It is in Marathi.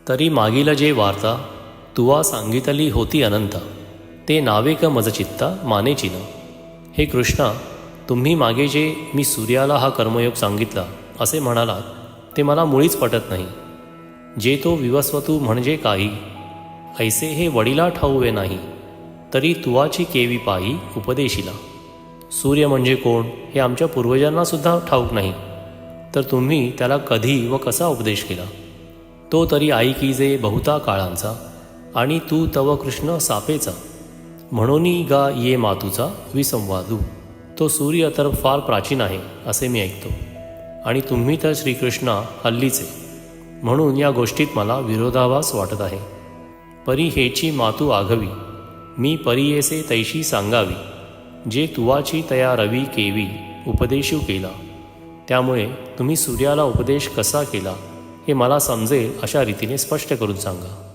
तरी मागील जे वार्ता तुवा सांगितली होती अनंता, ते नावेक मज चित्ता मानेची न. हे कृष्णा, तुम्ही मागे जे मी सूर्याला हा कर्मयोग सांगितला असे म्हणालात ते मला मुळीच पटत नाही. जे तो विवस्वतू म्हणजे काही, ऐसे हे वडिला ठाऊवे नाही, तरी तुवाची केवी पायी उपदेशिला. सूर्य म्हणजे कोण हे आमच्या पूर्वजांनासुद्धा ठाऊक नाही, तर तुम्ही त्याला कधी व कसा उपदेश केला. तो तरी आई जे बहुता काळांचा, आणि तू तव कृष्ण सापेचा, म्हणोनी गा ये मातूचा विसंवादू. तो सूर्य तर फार प्राचीन आहे असे मी ऐकतो, आणि तुम्ही तर श्रीकृष्णा हल्लीचे, म्हणून या गोष्टीत मला विरोधाभास वाटत आहे. परी हेची मातू आघवी, मी परियेसे तैशी सांगावी, जे तुवाची तया रवी केवी उपदेशू केला. त्यामुळे तुम्ही सूर्याला उपदेश कसा केला हे मला समजेल अशा रीतीने स्पष्ट करून सांगा.